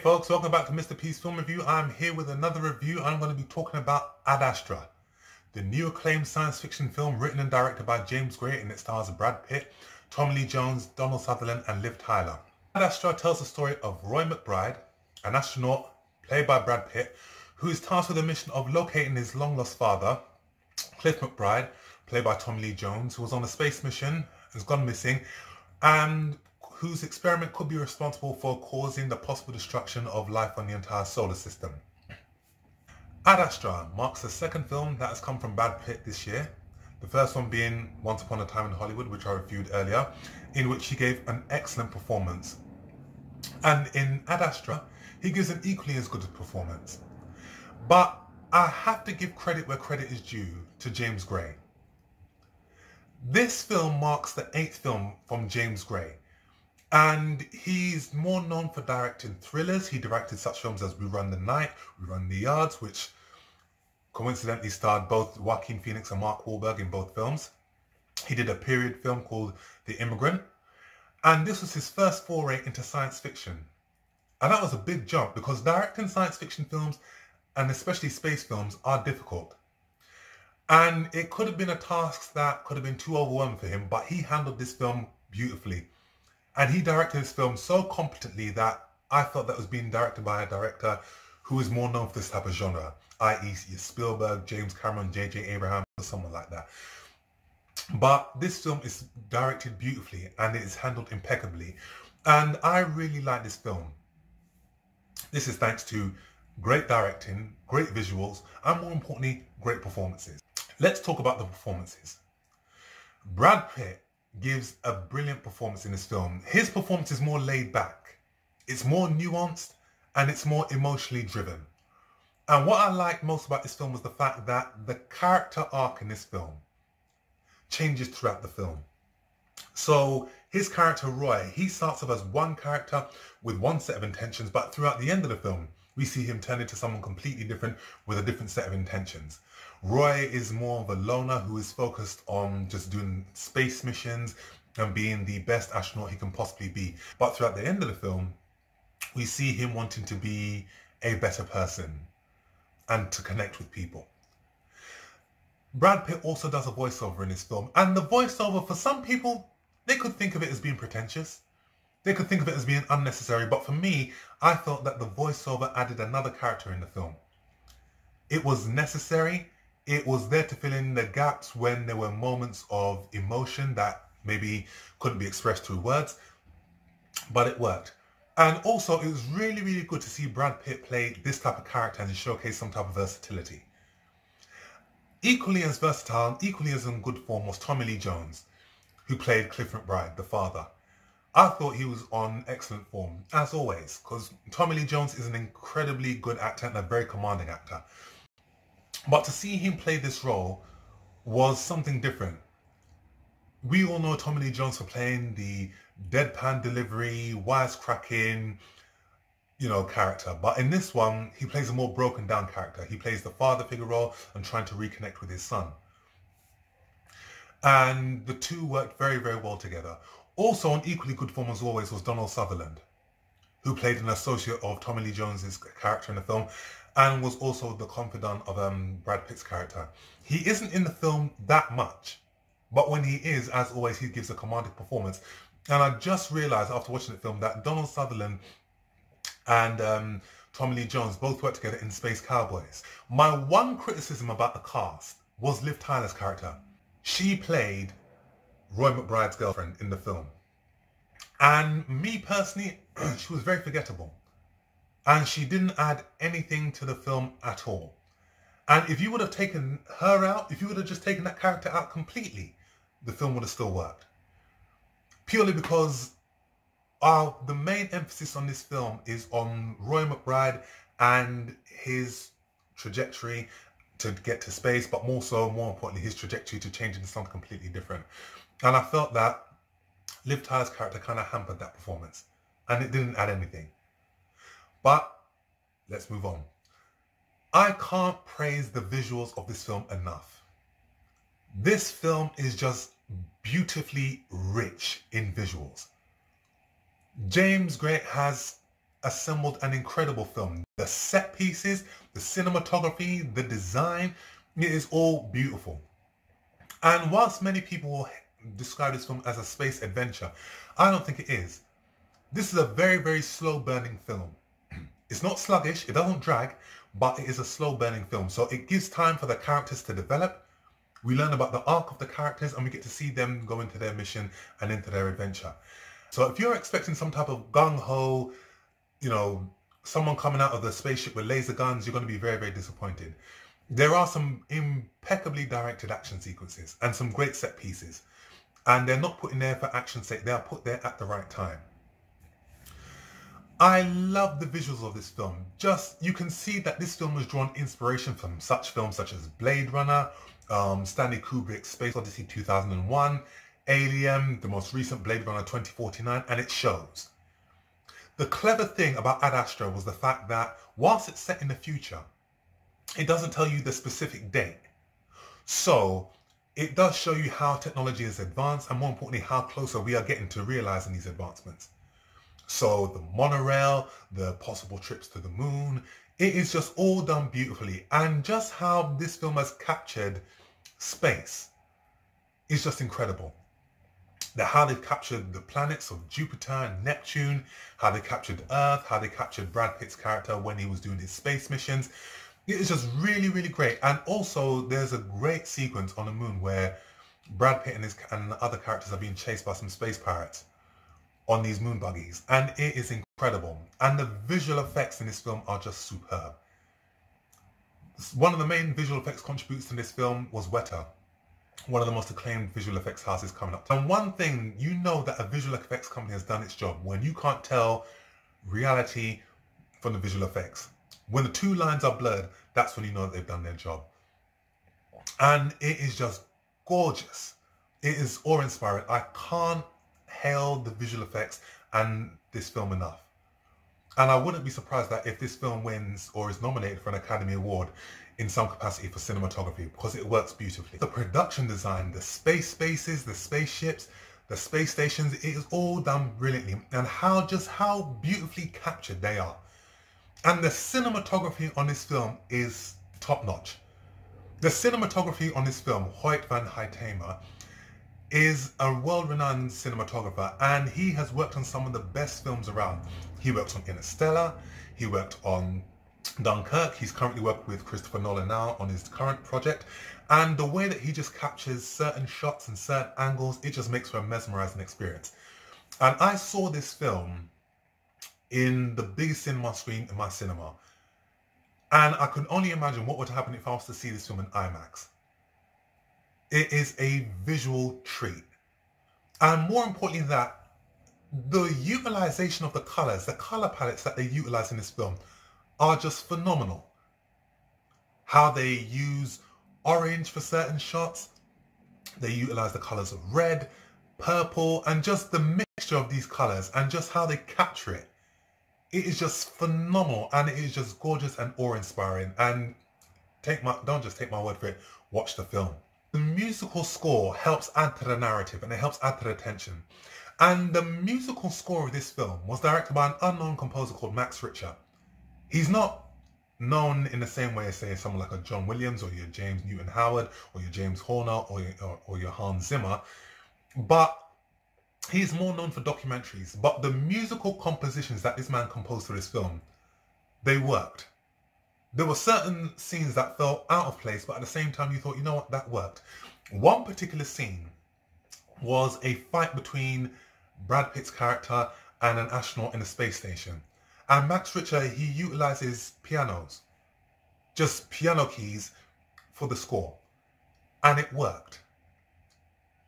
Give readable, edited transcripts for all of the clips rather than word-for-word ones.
folks, welcome back to Mr. P's Film Review. I'm here with another review. I'm going to be talking about Adastra, the new acclaimed science fiction film written and directed by James Gray, and it stars Brad Pitt, Tommy Lee Jones, Donald Sutherland and Liv Tyler. Adastra tells the story of Roy McBride, an astronaut played by Brad Pitt, who is tasked with the mission of locating his long-lost father, Cliff McBride, played by Tommy Lee Jones, who was on a space mission, has gone missing, and whose experiment could be responsible for causing the possible destruction of life on the entire solar system. Adastra marks the second film that has come from Brad Pitt this year, the first one being Once Upon a Time in Hollywood, which I reviewed earlier, in which he gave an excellent performance. And in Adastra, he gives an equally as good a performance. But I have to give credit where credit is due to James Gray. This film marks the 8th film from James Gray. And he's more known for directing thrillers. He directed such films as We Run the Night, We Run the Yards, which coincidentally starred both Joaquin Phoenix and Mark Wahlberg in both films. He did a period film called The Immigrant. And this was his first foray into science fiction. And that was a big jump because directing science fiction films, and especially space films, are difficult. And it could have been a task that could have been too overwhelming for him, but he handled this film beautifully. And he directed this film so competently that I felt that was being directed by a director who is more known for this type of genre, i.e. Spielberg, James Cameron, J.J. Abrams, or someone like that. But this film is directed beautifully and it is handled impeccably. And I really like this film. This is thanks to great directing, great visuals, and more importantly, great performances. Let's talk about the performances. Brad Pitt gives a brilliant performance in this film. His performance is more laid back, it's more nuanced, and it's more emotionally driven. And what I liked most about this film was the fact that the character arc in this film changes throughout the film. So his character Roy, he starts off as one character with one set of intentions, but throughout the end of the film, we see him turn into someone completely different with a different set of intentions. Roy is more of a loner who is focused on just doing space missions and being the best astronaut he can possibly be. But throughout the end of the film, we see him wanting to be a better person and to connect with people. Brad Pitt also does a voiceover in this film, and the voiceover, for some people, they could think of it as being pretentious. They could think of it as being unnecessary, but for me, I felt that the voiceover added another character in the film. It was necessary. It was there to fill in the gaps when there were moments of emotion that maybe couldn't be expressed through words, but it worked. And also, it was really, really good to see Brad Pitt play this type of character and to showcase some type of versatility. Equally as versatile, equally as in good form was Tommy Lee Jones, who played Cliff McBride, the father. I thought he was on excellent form, as always, because Tommy Lee Jones is an incredibly good actor and a very commanding actor. But to see him play this role was something different. We all know Tommy Lee Jones for playing the deadpan delivery, wisecracking, character. But in this one, he plays a more broken down character. He plays the father figure role and trying to reconnect with his son. And the two worked very, very well together. Also on equally good form as always was Donald Sutherland, who played an associate of Tommy Lee Jones's character in the film and was also the confidant of Brad Pitt's character. He isn't in the film that much, but when he is, as always, he gives a commanding performance. And I just realised after watching the film that Donald Sutherland and Tommy Lee Jones both worked together in Space Cowboys. My one criticism about the cast was Liv Tyler's character. She played Roy McBride's girlfriend in the film. And me personally, she was very forgettable. And she didn't add anything to the film at all. And if you would have taken her out, if you would have just taken that character out completely, the film would have still worked. Purely because the main emphasis on this film is on Roy McBride and his trajectory to get to space, but more importantly, his trajectory to change into something completely different. And I felt that Liv Tyler's character kind of hampered that performance, and it didn't add anything. But let's move on. I can't praise the visuals of this film enough. This film is just beautifully rich in visuals. James Gray has assembled an incredible film. The set pieces, the cinematography, the design, it is all beautiful. And whilst many people describe this film as a space adventure, I don't think it is. This is a very, very slow burning film. It's not sluggish, it doesn't drag, but it is a slow burning film. So it gives time for the characters to develop. We learn about the arc of the characters and we get to see them go into their mission and into their adventure. So if you're expecting some type of gung-ho, you know, someone coming out of the spaceship with laser guns, you're going to be very, very disappointed. There are some impeccably directed action sequences and some great set pieces. And they're not put in there for action's sake, they are put there at the right time. I love the visuals of this film. You can see that this film was drawn inspiration from such films such as Blade Runner, Stanley Kubrick's Space Odyssey 2001, Alien, the most recent Blade Runner 2049, and it shows. The clever thing about Adastra was the fact that whilst it's set in the future, it doesn't tell you the specific date. So it does show you how technology is advanced and more importantly how closer we are getting to realizing these advancements. So the monorail, the possible trips to the moon, it is just all done beautifully. And just how this film has captured space is just incredible. How they've captured the planets of Jupiter and Neptune, how they captured Earth, how they captured Brad Pitt's character when he was doing his space missions. It is just really, really great. And also there's a great sequence on the moon where Brad Pitt and the other characters are being chased by some space pirates on these moon buggies, and it is incredible. And the visual effects in this film are just superb. One of the main visual effects contributors to this film was Weta, one of the most acclaimed visual effects houses coming up. And one thing, you know that a visual effects company has done its job when you can't tell reality from the visual effects. When the two lines are blurred, that's when you know that they've done their job. And it is just gorgeous. It is awe-inspiring. I can't hail the visual effects and this film enough. And I wouldn't be surprised that if this film wins or is nominated for an Academy Award in some capacity for cinematography, because it works beautifully. The production design, the space spaces, the spaceships, the space stations, it is all done brilliantly, and how beautifully captured they are. And the cinematography on this film is top notch. The cinematography on this film, Hoyt van Hoytema, is a world-renowned cinematographer, and he has worked on some of the best films around. He worked on Interstellar, he worked on Dunkirk, he's currently working with Christopher Nolan now on his current project, and the way that he just captures certain shots and certain angles, it just makes for a mesmerizing experience. And I saw this film in the biggest cinema screen in my cinema, and I could only imagine what would happen if I was to see this film in IMAX. It is a visual treat. And more importantly than that, the utilization of the colors, the color palettes that they utilize in this film are just phenomenal. How they use orange for certain shots, they utilize the colors of red, purple, and just the mixture of these colors and just how they capture it. It is just phenomenal, and it is just gorgeous and awe-inspiring. And don't just take my word for it, watch the film. The musical score helps add to the narrative and it helps add to the tension. And the musical score of this film was directed by an unknown composer called Max Richter. He's not known in the same way as, say, someone like a John Williams or your James Newton Howard or your James Horner or your Hans Zimmer, but he's more known for documentaries. But the musical compositions that this man composed for this film, they worked. There were certain scenes that felt out of place, but at the same time you thought, you know what, that worked. One particular scene was a fight between Brad Pitt's character and an astronaut in a space station. And Max Richter, he utilizes pianos, just piano keys for the score. And it worked.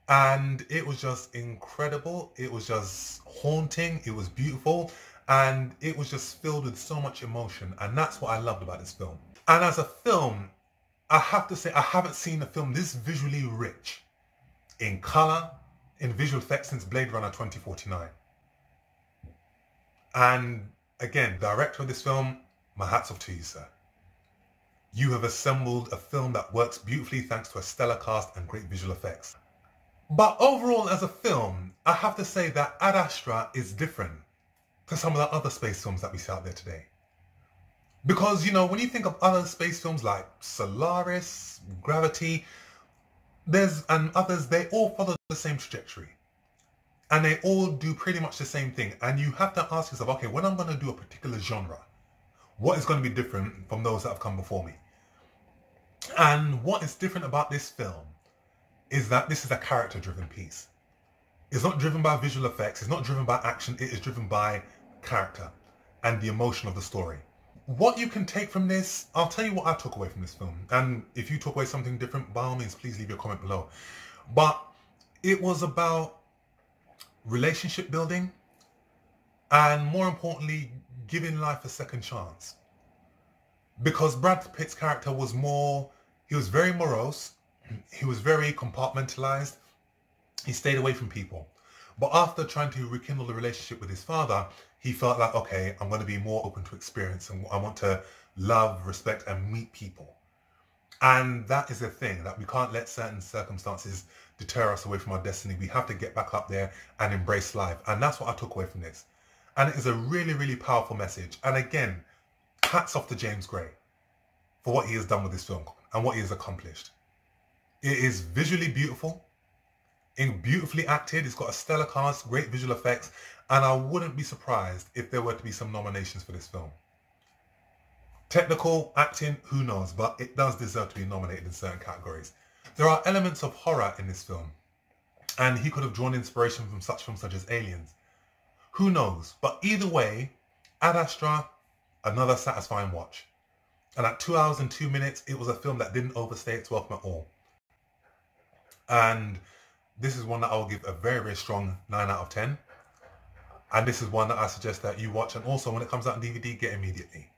And it was just incredible. It was just haunting. It was beautiful. And it was just filled with so much emotion. And that's what I loved about this film. And as a film, I have to say, I haven't seen a film this visually rich in color, in visual effects since Blade Runner 2049. And again, director of this film, my hats off to you, sir. You have assembled a film that works beautifully thanks to a stellar cast and great visual effects. But overall, as a film, I have to say that Adastra is different. to some of the other space films that we see out there today. Because, you know, when you think of other space films like Solaris, Gravity, and others, they all follow the same trajectory. And they all do pretty much the same thing. And you have to ask yourself, okay, when I'm going to do a particular genre, what is going to be different from those that have come before me? And what is different about this film is that this is a character-driven piece. It's not driven by visual effects. It's not driven by action. It is driven by character and the emotion of the story. What you can take from this, I'll tell you what I took away from this film. And if you took away something different, by all means, please leave your comment below. But it was about relationship building and, more importantly, giving life a second chance. Because Brad Pitt's character was he was very morose. He was very compartmentalized. He stayed away from people. But after trying to rekindle the relationship with his father, he felt like, okay, I'm going to be more open to experience and I want to love, respect and meet people. And that is the thing, that we can't let certain circumstances deter us away from our destiny. We have to get back up there and embrace life. And that's what I took away from this. And it is a really, really powerful message. And again, hats off to James Gray for what he has done with this film and what he has accomplished. It is visually beautiful. Beautifully acted. It's got a stellar cast, great visual effects, and I wouldn't be surprised if there were to be some nominations for this film. Technical acting, who knows, but it does deserve to be nominated in certain categories. There are elements of horror in this film, and he could have drawn inspiration from such films such as Aliens. Who knows? But either way, Adastra, another satisfying watch. And at 2 hours and 2 minutes, it was a film that didn't overstay its welcome at all. And this is one that I will give a very, very strong 9 out of 10. And this is one that I suggest that you watch. And also, when it comes out on DVD, get immediately.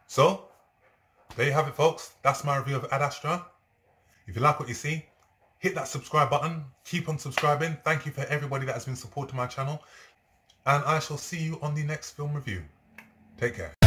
So, there you have it, folks. That's my review of Adastra. If you like what you see, hit that subscribe button. Keep on subscribing. Thank you for everybody that has been supporting my channel. And I shall see you on the next film review. Take care.